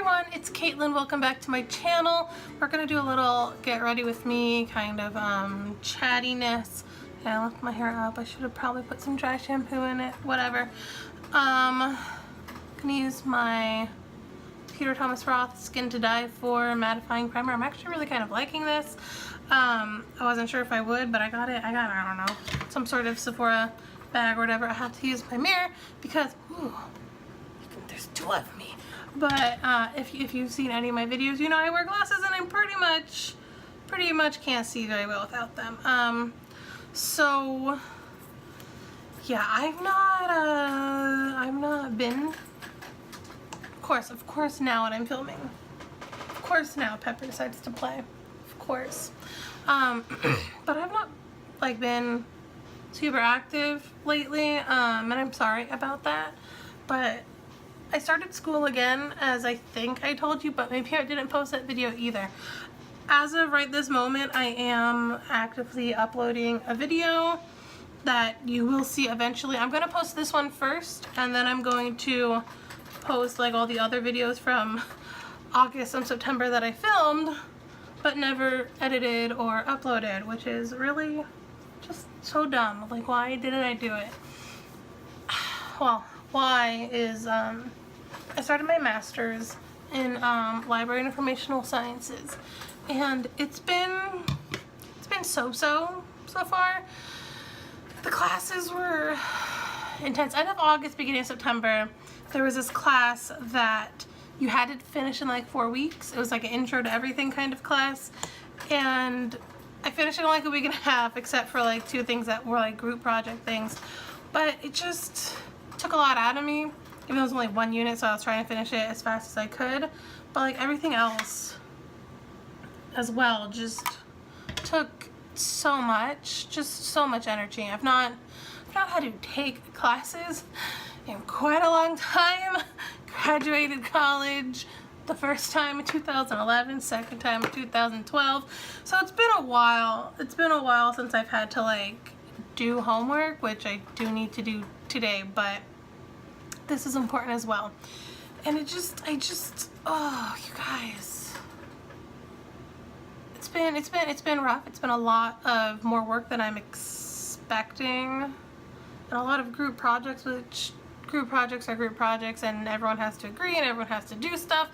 everyone, it's Caitlin. Welcome back to my channel. We're gonna do a little get ready with me kind of chattiness. Yeah, I left my hair up. I should have probably put some dry shampoo in it. Whatever. Gonna use my Peter Thomas Roth Skin to Die For mattifying primer. I'm actually really kind of liking this. I wasn't sure if I would, but I got, I don't know, some sort of Sephora bag or whatever. I have to use my mirror because, ooh, there's two of me. But if you've seen any of my videos, you know I wear glasses and I pretty much can't see very well without them. So yeah, I've not been. Of course now when I'm filming. Of course now Pepper decides to play. Of course. But I've not like been super active lately, and I'm sorry about that. But I started school again, as I think I told you, but maybe I didn't post that video either. As of right this moment, I am actively uploading a video that you will see eventually. I'm going to post this one first, and then I'm going to post like all the other videos from August and September that I filmed, but never edited or uploaded, which is really just so dumb. Like, why didn't I do it? Well, why is, I started my master's in library and informational sciences, and it's been so far. The classes were intense. End of August, beginning of September, there was this class that you had to finish in like 4 weeks. It was like an intro to everything kind of class, and I finished it in like a week and a half, except for like 2 things that were like group project things. But it just took a lot out of me, even though it was only 1 unit, so I was trying to finish it as fast as I could. But like everything else as well just took so much energy. I've not had to take classes in quite a long time. Graduated college the first time in 2011, second time in 2012. So it's been a while. It's been a while since I've had to like do homework, which I do need to do today, but this is important as well. And I just, oh, you guys, it's been rough. It's been a lot of more work than I'm expecting, and a lot of group projects, which group projects are group projects, and everyone has to agree and everyone has to do stuff.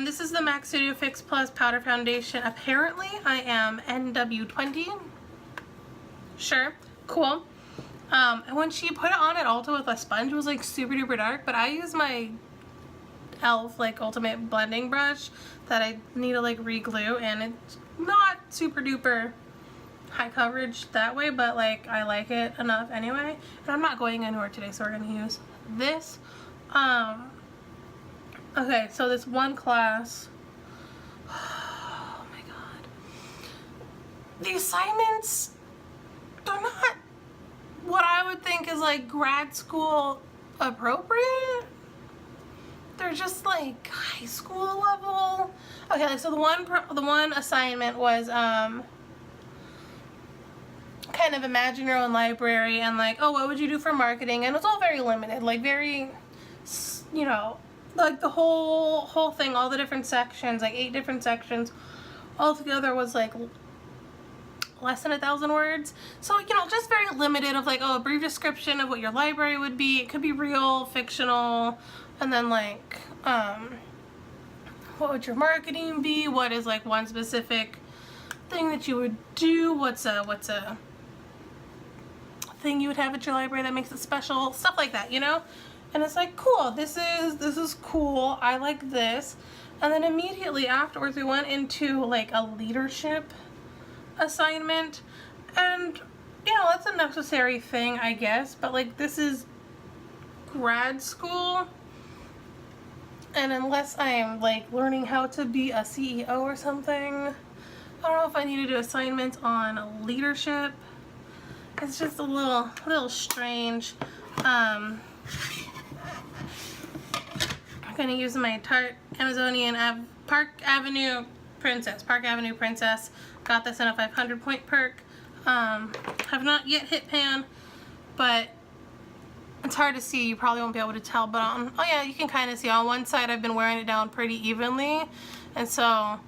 This is the MAC Studio Fix Plus Powder Foundation. Apparently I am NW20. Sure, cool. And when she put it on at Ulta with a sponge, it was like super duper dark, but I use my e.l.f. like ultimate blending brush that I need to like re-glue, and it's not super duper high coverage that way, but like I like it enough anyway. And I'm not going anywhere today, so we're gonna use this. Okay, so this one class, oh my god, the assignments, they're not what I would think is like grad school appropriate. They're just like high school level. Okay, so the one assignment was kind of imagine your own library, and like, oh, what would you do for marketing? And it was all very limited, like very, you know, like the whole thing, all the different sections, like 8 different sections altogether was like less than 1,000 words. So, you know, just very limited of like, oh, a brief description of what your library would be. It could be real, fictional, and then like, what would your marketing be? What is like one specific thing that you would do? What's a thing you would have at your library that makes it special? Stuff like that, you know? And it's like, cool, this is cool. I like this. And then immediately afterwards we went into like a leadership assignment, and you know, that's a necessary thing, I guess, but like this is grad school, and unless I am like learning how to be a CEO or something, I don't know if I need to do assignments on leadership. It's just a little strange. I'm gonna use my Tarte Amazonian Park Avenue Princess. Got this in a 500 point perk. Have not yet hit pan, but it's hard to see, you probably won't be able to tell, but oh yeah, you can kind of see on one side I've been wearing it down pretty evenly, and so I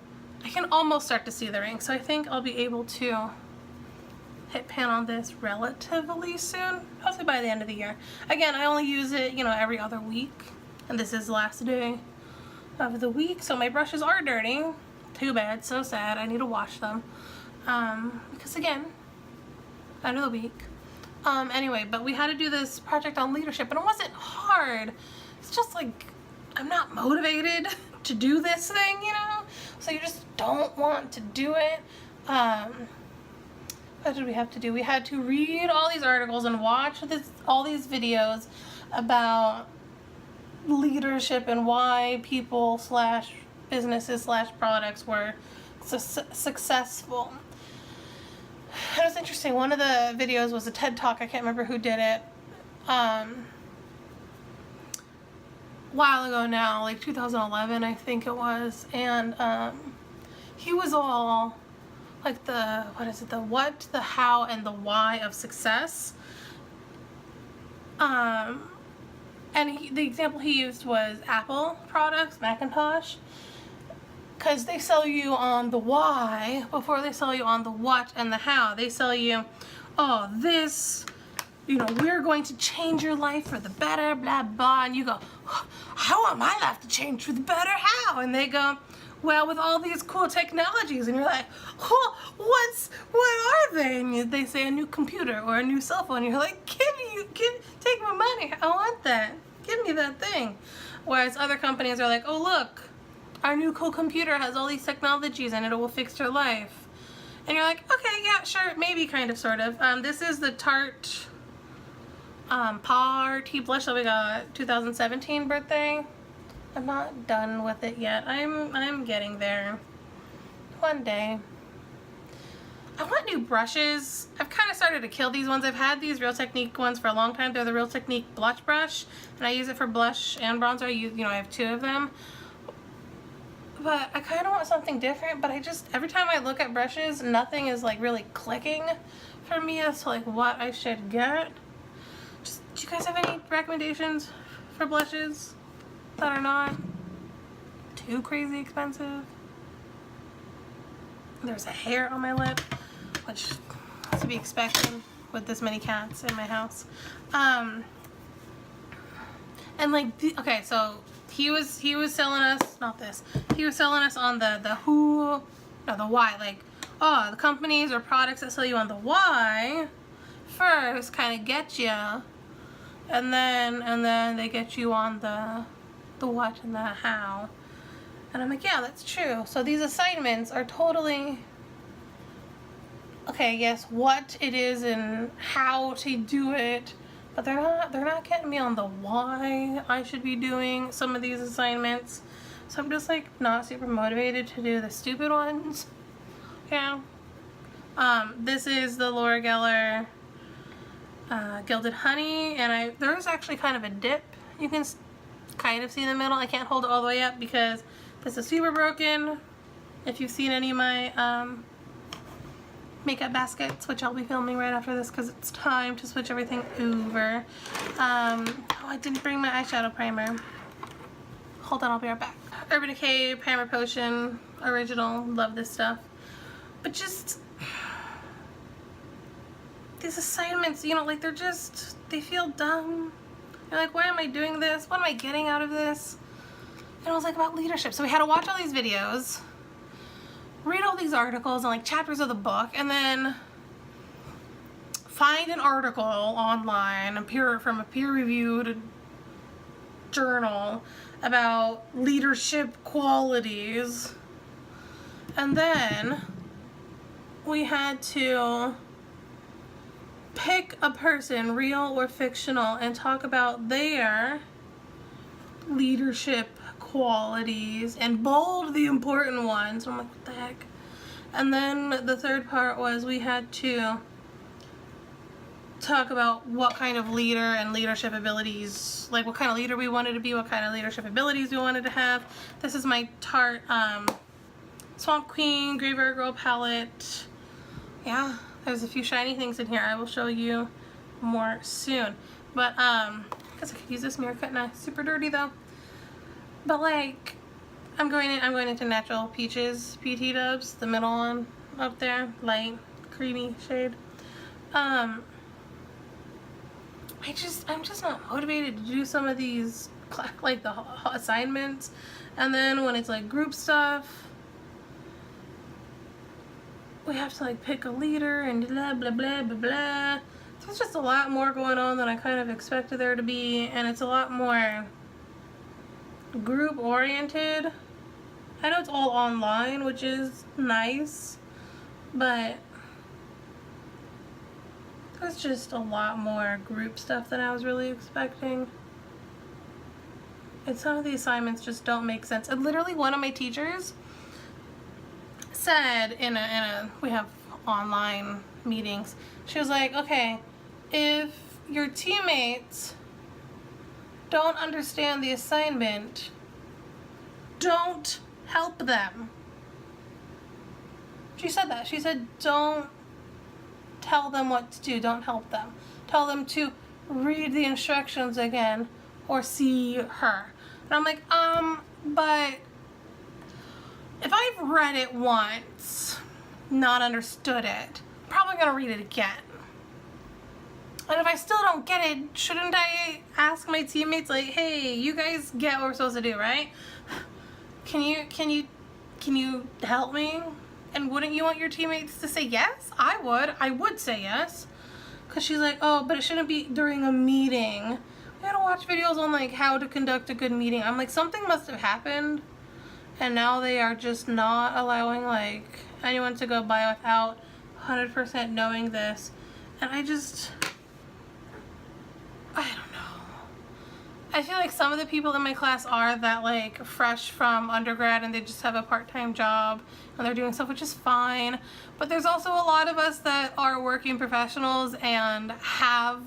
can almost start to see the ring. So I think I'll be able to hit pan on this relatively soon, hopefully by the end of the year. Again, I only use it, you know, every other week, and this is the last day of the week, so my brushes are dirty. Too bad, so sad. I need to wash them, because again, end of the week. Anyway, but we had to do this project on leadership, and it wasn't hard. It's just like, I'm not motivated to do this thing, you know? So you just don't want to do it. What did we have to do? We had to read all these articles and watch all these videos about leadership and why people / businesses / products were successful. It was interesting. One of the videos was a TED Talk. I can't remember who did it. A while ago now, like 2011, I think it was. And he was all like the what, the how, and the why of success. And the example he used was Apple products, Macintosh. Because they sell you on the why before they sell you on the what and the how. They sell you, oh, this, you know, we're going to change your life for the better, blah, blah. And you go, how want my life to change for the better? How? And they go, well, with all these cool technologies. And you're like, oh, what are they? And they say a new computer or a new cell phone. And you're like, take my money. I want that. Give me that thing. Whereas other companies are like, oh, look, our new cool computer has all these technologies in it, it will fix your life. And you're like, okay, yeah, sure, maybe, kind of, sort of. This is the Tarte Party Blush that we got 2017 birthday. I'm not done with it yet. I'm getting there. One day. I want new brushes. I've kind of started to kill these ones. I've had these Real Technique ones for a long time. They're the Real Technique blush brush, and I use it for blush and bronzer. I have 2 of them. But I kind of want something different, but every time I look at brushes, nothing is like really clicking for me as to like what I should get. Do you guys have any recommendations for blushes that are not too crazy expensive? There's a hair on my lip, which is to be expected with this many cats in my house. And like, okay, so he was selling us, not this, he was selling us on the who, no, the why, like, oh, the companies or products that sell you on the why first kind of get you, and then they get you on the what and the how. And I'm like, yeah, that's true. So these assignments are totally, okay, yes, what it is and how to do it, but they're not getting me on the why I should be doing some of these assignments. So I'm just like not super motivated to do the stupid ones. Yeah. This is the Laura Geller Gilded Honey, and there's actually kind of a dip. You can kind of see in the middle. I can't hold it all the way up because this is super broken. If you've seen any of my makeup baskets, which I'll be filming right after this because it's time to switch everything over. Oh, I didn't bring my eyeshadow primer. Hold on, I'll be right back. Urban Decay Primer Potion Original. Love this stuff. But just these assignments, you know, like they feel dumb. You're like, why am I doing this? What am I getting out of this? And it was like about leadership. So we had to watch all these videos, read all these articles and like chapters of the book, and then find an article online, from a peer-reviewed journal about leadership qualities. And then we had to pick a person, real or fictional, and talk about their leadership qualities and bold the important ones. I'm like, what the heck? And then the third part was we had to talk about what kind of leader and leadership abilities, like what kind of leader we wanted to be, what kind of leadership abilities we wanted to have. This is my Tarte Swamp Queen Graveyard Girl palette. Yeah, there's a few shiny things in here. I will show you more soon. But I guess I could use this mirror, couldn't I? Super dirty though. But like, I'm going into Natural Peaches PT Dubs, the middle one up there, light creamy shade. I'm just not motivated to do some of these like the assignments, and then when it's like group stuff, we have to like pick a leader and blah blah blah blah blah. There's just a lot more going on than I kind of expected there to be, and it's a lot more group oriented. I know it's all online, which is nice, but there's just a lot more group stuff than I was really expecting. And some of the assignments just don't make sense. And literally one of my teachers said we have online meetings, she was like, okay, if your teammates don't understand the assignment, don't help them. She said that. She said, don't tell them what to do. Don't help them. Tell them to read the instructions again or see her. And I'm like, but if I've read it once, not understood it, I'm probably going to read it again. And if I still don't get it, shouldn't I ask my teammates, like, hey, you guys get what we're supposed to do, right? Can you help me? And wouldn't you want your teammates to say yes? I would say yes. Cause she's like, oh, but it shouldn't be during a meeting. We gotta watch videos on like how to conduct a good meeting. I'm like, something must have happened, and now they are just not allowing like anyone to go by without 100% knowing this. And I don't know. I feel like some of the people in my class are that like fresh from undergrad and they just have a part-time job and they're doing stuff, which is fine. But there's also a lot of us that are working professionals and have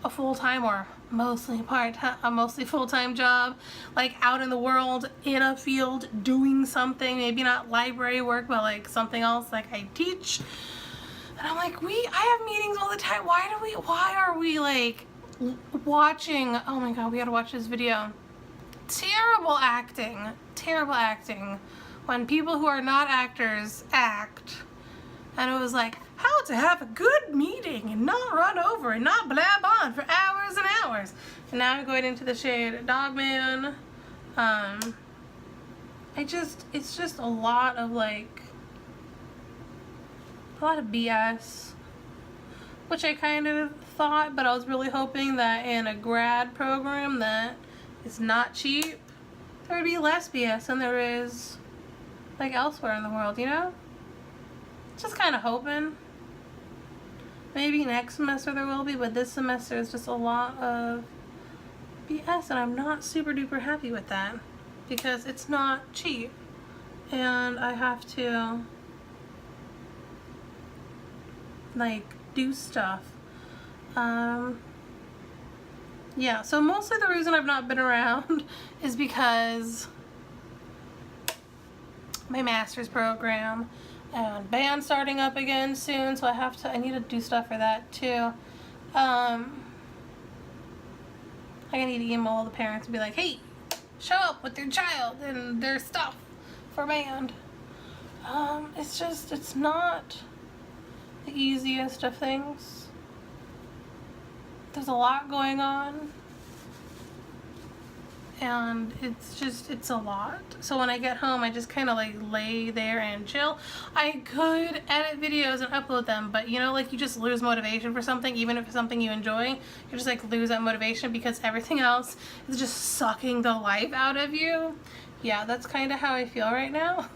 a full-time or mostly part-time, a mostly full-time job, like out in the world in a field doing something, maybe not library work, but like something else, like I teach. And I'm like, I have meetings all the time. Why are we like watching, oh my god, we gotta watch this video. Terrible acting when people who are not actors act. And it was like, how to have a good meeting and not run over and not blab on for hours and hours. And now I'm going into the shade Dogman. It's just a lot of like, a lot of BS. Which I kind of thought, but I was really hoping that in a grad program that is not cheap, there would be less BS than there is like elsewhere in the world, you know? Just kind of hoping. Maybe next semester there will be, but this semester is just a lot of BS, and I'm not super duper happy with that because it's not cheap and I have to like do stuff. Yeah, so mostly the reason I've not been around is because my master's program and band starting up again soon, so I need to do stuff for that too. I need to email all the parents and be like, hey, show up with your child and their stuff for band. It's not the easiest of things. There's a lot going on, and it's a lot. So when I get home, I just kind of like lay there and chill. I could edit videos and upload them, but you know, like you just lose motivation for something, even if it's something you enjoy. You just like lose that motivation because everything else is just sucking the life out of you. Yeah, that's kind of how I feel right now.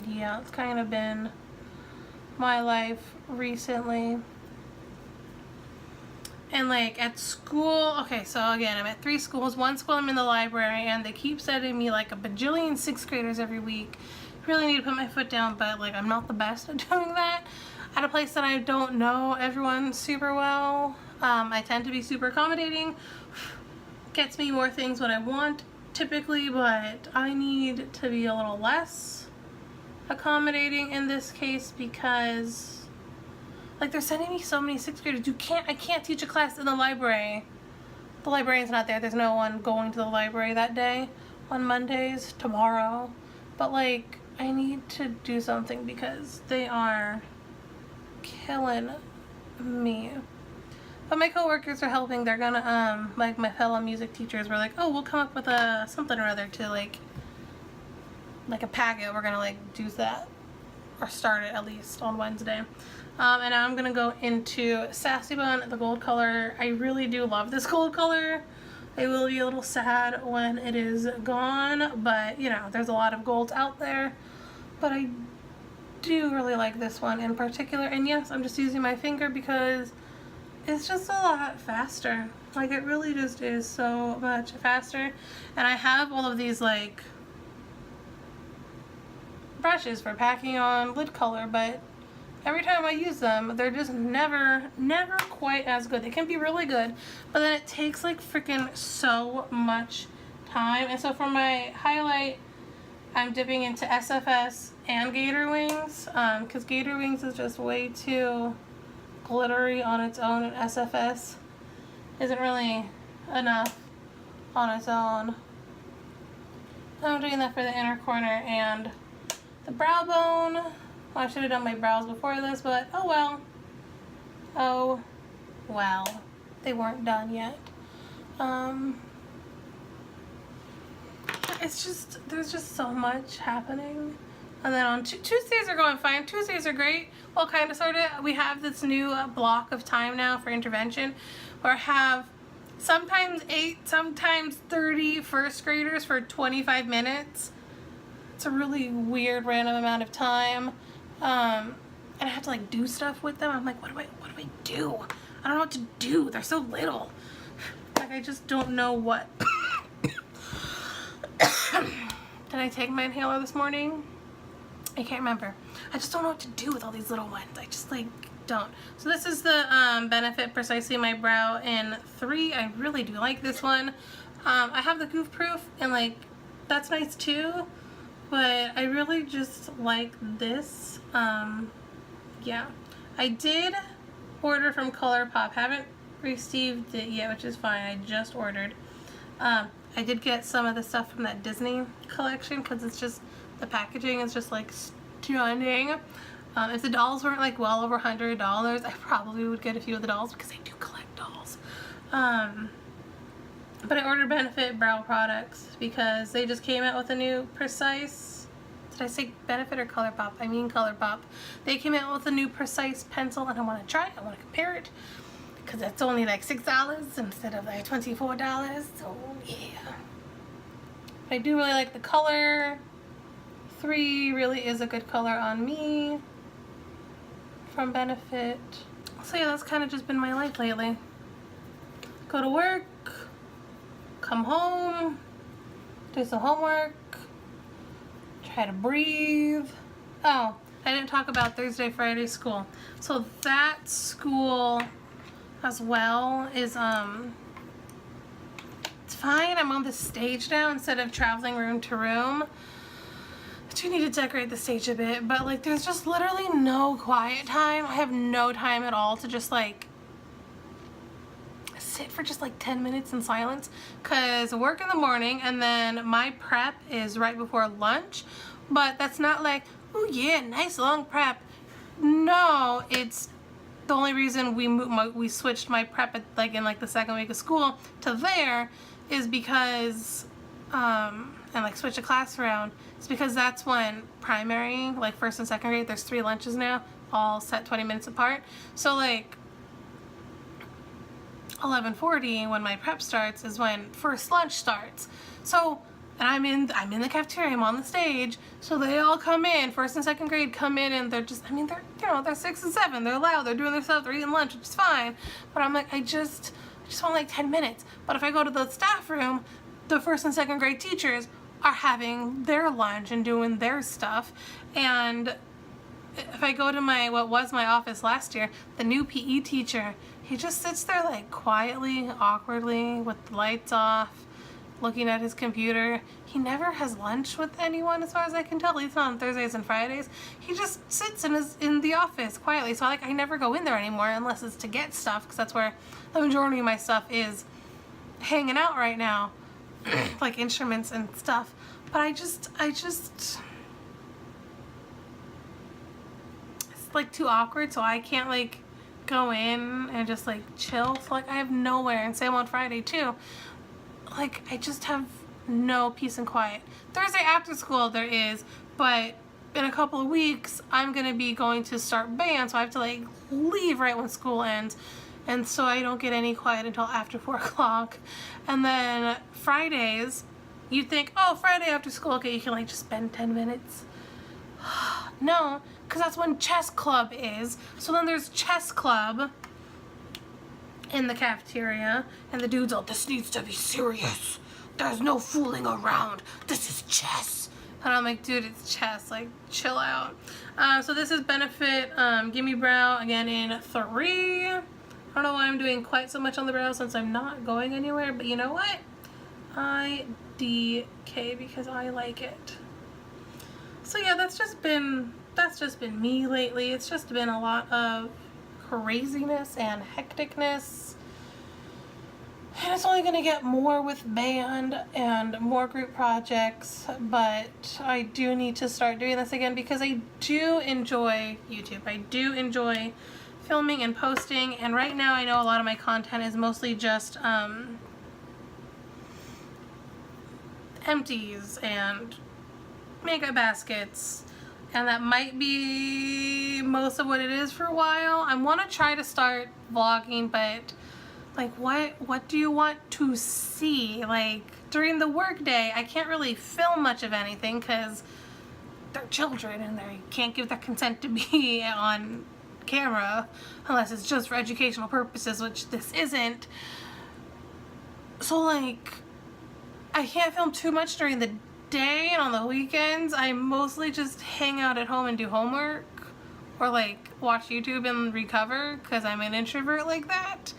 Yeah, it's kind of been my life recently. And like at school, okay, so again, I'm at 3 schools. One school I'm in the library, and they keep sending me like a bajillion 6th graders every week. Really need to put my foot down, but like I'm not the best at doing that. At a place that I don't know everyone super well. I tend to be super accommodating. Gets me more things when I want typically, but I need to be a little less accommodating in this case because, like, they're sending me so many 6th graders. I can't teach a class in the library. The librarian's not there. There's no one going to the library that day on Mondays, tomorrow. But, like, I need to do something because they are killing me. But my coworkers are helping. They're gonna, like, my fellow music teachers were like, oh, we'll come up with a something or other to, like a packet. We're gonna, like, do that. Or start it, at least, on Wednesday. And now I'm gonna go into Sassy Bun, the gold color. I really do love this gold color. I will be a little sad when it is gone, but, you know, there's a lot of golds out there. But I do really like this one in particular. And yes, I'm just using my finger because it's just a lot faster. Like, it really just is so much faster. And I have all of these, like, brushes for packing on lid color, but every time I use them, they're just never quite as good. They can be really good, but then it takes, like, freaking so much time. And so for my highlight, I'm dipping into SFS and Gator Wings, because Gator Wings is just way too glittery on its own, and SFS isn't really enough on its own. I'm doing that for the inner corner and the brow bone. Well, I should have done my brows before this, but oh well. Oh well. They weren't done yet. It's just, there's just so much happening. And then on Tuesdays are going fine. Tuesdays are great. Well, kind of, sort of. We have this new block of time now for intervention where I have sometimes 8, sometimes 30 first graders for 25 minutes. It's a really weird random amount of time. And I have to, like, do stuff with them. I'm like, what do I do? I don't know what to do. They're so little. Like, I just don't know what. Did I take my inhaler this morning? I can't remember. I just don't know what to do with all these little ones. I just, like, don't. So this is the Benefit Precisely My Brow in 3. I really do like this one. I have the Goof Proof, and, like, that's nice too. But I really just like this. Yeah. I did order from ColourPop. Haven't received it yet, which is fine. I just ordered. I did get some of the stuff from that Disney collection because it's just, the packaging is just, like, stunning. If the dolls weren't, like, well over $100, I probably would get a few of the dolls because I do collect dolls. But I ordered Benefit brow products because they just came out with a new Precise. Did I say Benefit or ColourPop? I mean ColourPop. They came out with a new Precise pencil and I want to try it. I want to compare it because it's only like $6 instead of like $24. So yeah. I do really like the color. 3 really is a good color on me from Benefit. So yeah, that's kind of just been my life lately. Go to work, come home, do some homework, try to breathe. Oh, I didn't talk about Thursday, Friday school. So that school as well is, it's fine. I'm on the stage now instead of traveling room to room. I do need to decorate the stage a bit, but, like, there's just literally no quiet time. I have no time at all to just, like, sit for just, like, 10 minutes in silence because work in the morning and then my prep is right before lunch. But that's not like, oh yeah, nice long prep. No, it's the only reason we switched my prep at, like, in, like, the second week of school to there is because and, like, switch a class around. It's because that's when primary, like, first and second grade, there's 3 lunches now, all set 20 minutes apart. So, like, 11:40 when my prep starts is when first lunch starts. So, and I'm in the cafeteria, I'm on the stage, so they all come in, first and second grade come in, and they're just, I mean, they're, you know, they're 6 and 7, they're loud, they're doing their stuff, they're eating lunch, which is fine. But I'm like, I just want, like, 10 minutes. But if I go to the staff room, the first and second grade teachers are having their lunch and doing their stuff. And if I go to what was my office last year, the new PE teacher, he just sits there, like, quietly, awkwardly, with the lights off, looking at his computer. He never has lunch with anyone as far as I can tell, at least not on Thursdays and Fridays. He just sits in the office quietly. So like I never go in there anymore unless it's to get stuff, because that's where the majority of my stuff is hanging out right now. Like instruments and stuff. But I just it's like too awkward, so I can't like go in and just like chill. So like I have nowhere, and same on Friday too. Like I just have no peace and quiet. Thursday after school there is, but in a couple of weeks I'm gonna be going to start band, so I have to like leave right when school ends, and so I don't get any quiet until after 4 o'clock. And then Fridays, you'd think, oh, Friday after school, okay, you can like just spend 10 minutes. No, because that's when chess club is. So then there's chess club in the cafeteria, and the dude's all, this needs to be serious. There's no fooling around. This is chess. And I'm like, dude, it's chess. Like, chill out. So this is benefit Gimme Brow again in 3. I don't know why I'm doing quite so much on the brow since I'm not going anywhere, but you know what? I DK because I like it. So yeah, that's just been me lately. It's just been a lot of craziness and hecticness, and it's only going to get more with band and more group projects, but I do need to start doing this again because I do enjoy YouTube. I do enjoy filming and posting, and right now I know a lot of my content is mostly just empties and makeup baskets, and that might be most of what it is for a while. I want to try to start vlogging, but like what do you want to see? Like during the work day I can't really film much of anything because they're children and they can't give their consent to be on camera unless it's just for educational purposes, which this isn't. So like I can't film too much during the day, and on the weekends I mostly just hang out at home and do homework or like watch YouTube and recover because I'm an introvert like that,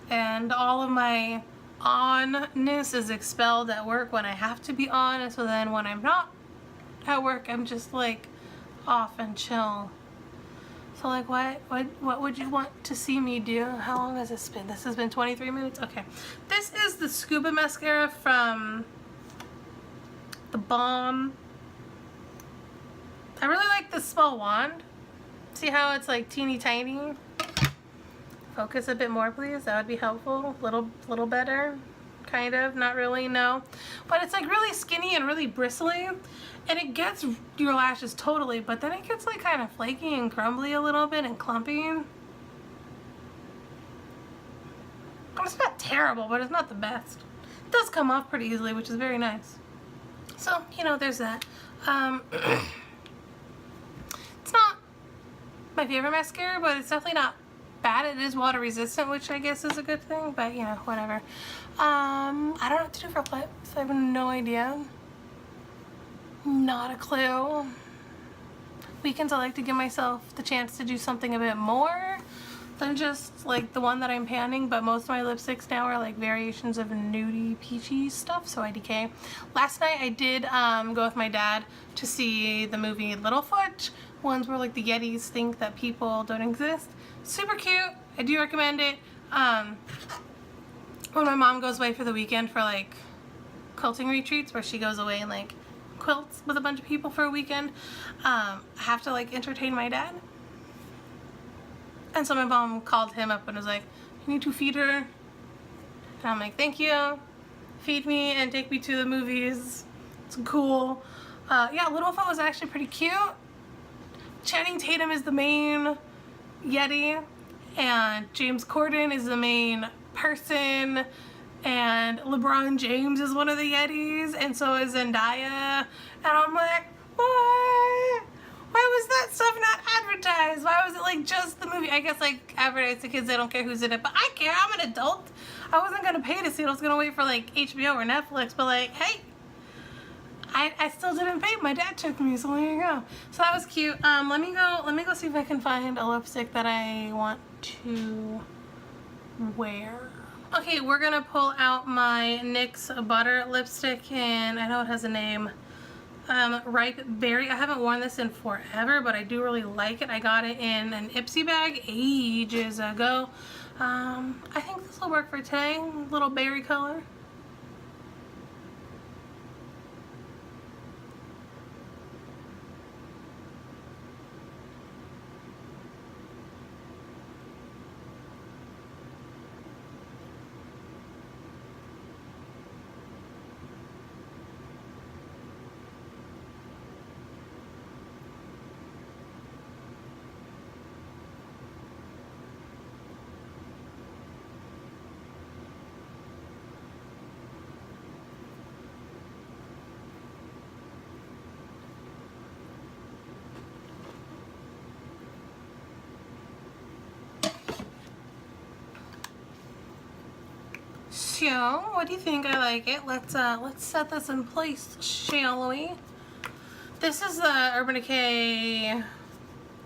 and all of my onness is expelled at work when I have to be on, and so then when I'm not at work I'm just like off and chill. So like what would you want to see me do? How long has this been? This has been 23 minutes? Okay. This is the Scuba Mascara from The Balm. I really like the small wand. See how it's like teeny tiny? Focus a bit more, please. That would be helpful. Little better. Kind of. Not really, no. But it's like really skinny and really bristly. And it gets your lashes totally, but then it gets like kind of flaky and crumbly a little bit and clumpy. It's not terrible, but it's not the best. It does come off pretty easily, which is very nice. So, you know, there's that. It's not my favorite mascara, but it's definitely not bad. It is water resistant, which I guess is a good thing, but you know, whatever. I don't know what to do for lips. I have no idea. Not a clue. Weekends I like to give myself the chance to do something a bit more than just like the one that I'm panning, but most of my lipsticks now are like variations of nudie peachy stuff, so IDK. Last night I did go with my dad to see the movie Littlefoot, ones where like the Yetis think that people don't exist. Super cute. I do recommend it. When my mom goes away for the weekend for like quilting retreats where she goes away and like quilts with a bunch of people for a weekend, I have to like entertain my dad. And so my mom called him up and was like, you need to feed her. And I'm like, thank you. Feed me and take me to the movies. It's cool. Yeah, Littlefoot was actually pretty cute. Channing Tatum is the main Yeti, and James Corden is the main person, and LeBron James is one of the Yetis, and so is Zendaya. And I'm like, what? Why was that stuff not advertised? Why was it like just the movie? I guess like advertised to kids, they don't care who's in it, but I care. I'm an adult. I wasn't gonna pay to see it. I was gonna wait for like HBO or Netflix, but like, hey, I still didn't pay. My dad took me, so there you go. So that was cute. Let me go see if I can find a lipstick that I want to wear. Okay, we're gonna pull out my NYX Butter lipstick, and I know it has a name. Ripe Berry. I haven't worn this in forever, but I do really like it. I got it in an Ipsy bag ages ago. I think this will work for today. Little berry color. So, what do you think? I like it. Let's set this in place, shall we? This is the Urban Decay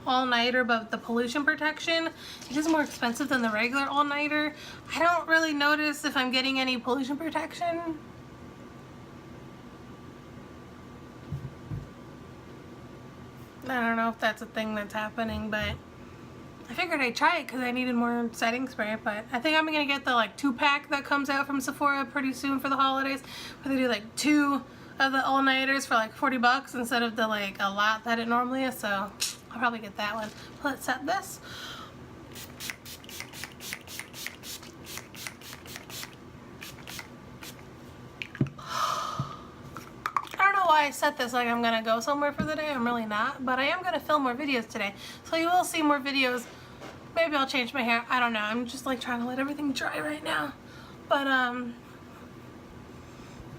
all-nighter, but the pollution protection, it is more expensive than the regular all-nighter. I don't really notice if I'm getting any pollution protection. I don't know if that's a thing that's happening, but I figured I'd try it because I needed more setting spray. But I think I'm gonna get the like 2-pack that comes out from Sephora pretty soon for the holidays, where they do like 2 of the all-nighters for like 40 bucks instead of the like a lot that it normally is. So I'll probably get that one. Let's set this. I set this like I'm gonna go somewhere for the day. I'm really not, but I am gonna film more videos today, so you will see more videos. Maybe I'll change my hair, I don't know. I'm just like trying to let everything dry right now, but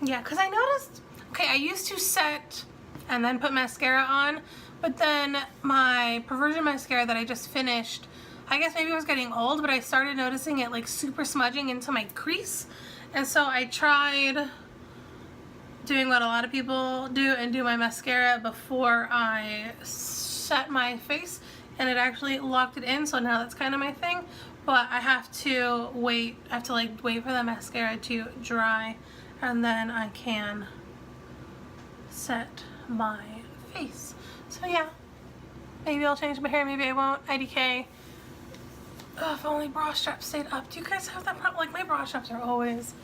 yeah, because I noticed, okay, I used to set and then put mascara on, but then my Perversion mascara that I just finished, I guess maybe it was getting old, but I started noticing it like super smudging into my crease, and so I tried doing what a lot of people do and do my mascara before I set my face, and it actually locked it in, so now that's kind of my thing. But I have to wait, wait for the mascara to dry, and then I can set my face. So yeah, maybe I'll change my hair, maybe I won't. IDK. Oh, if only bra straps stayed up. Do you guys have that problem? Like, my bra straps are always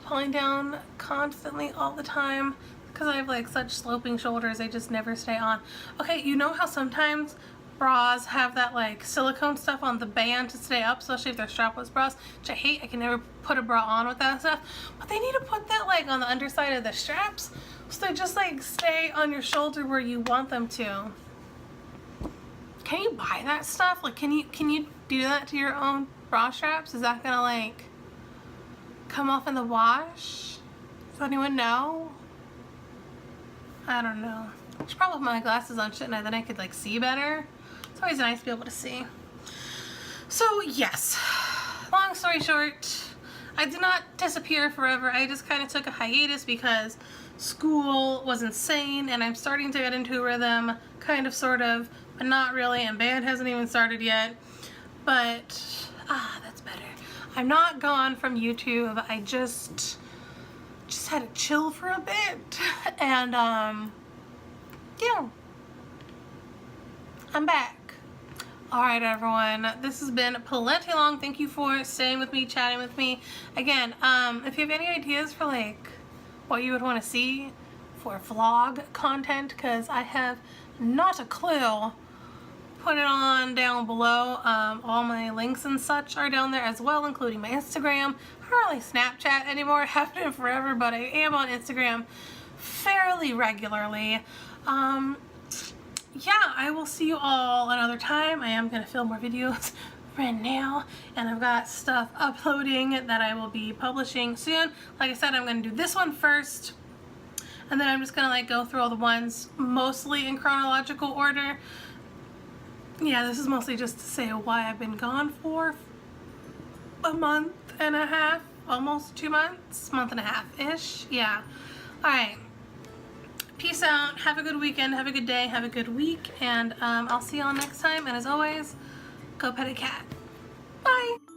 falling down constantly all the time because I have like such sloping shoulders, they just never stay on. Okay, you know how sometimes bras have that like silicone stuff on the band to stay up, especially if they're strapless bras, which I hate. I can never put a bra on with that stuff, but they need to put that like on the underside of the straps so they just like stay on your shoulder where you want them to. Can you buy that stuff? Like, can you do that to your own bra straps? Is that gonna like come off in the wash? Does anyone know? I don't know. I should probably put my glasses on, shouldn't I? Then I could like see better. It's always nice to be able to see. So yes, long story short, I did not disappear forever. I just kind of took a hiatus because school was insane and I'm starting to get into a rhythm, kind of, sort of, but not really, and band hasn't even started yet. But that's better. I'm not gone from YouTube. I just had to chill for a bit, and yeah, I'm back. All right, everyone, this has been plenty long. Thank you for staying with me, chatting with me. Again, if you have any ideas for like what you would want to see for vlog content, because I have not a clue, put it on down below. All my links and such are down there as well, including my Instagram. I don't really Snapchat anymore. I haven't been forever, but I am on Instagram fairly regularly. Yeah, I will see you all another time. I am going to film more videos right now, and I've got stuff uploading that I will be publishing soon. Like I said, I'm going to do this one first, and then I'm just going to like go through all the ones mostly in chronological order. Yeah, this is mostly just to say why I've been gone for a month and a half, almost 2 months, month and a half-ish. Yeah. Alright. Peace out. Have a good weekend. Have a good day. Have a good week. And I'll see y'all next time. And as always, go pet a cat. Bye.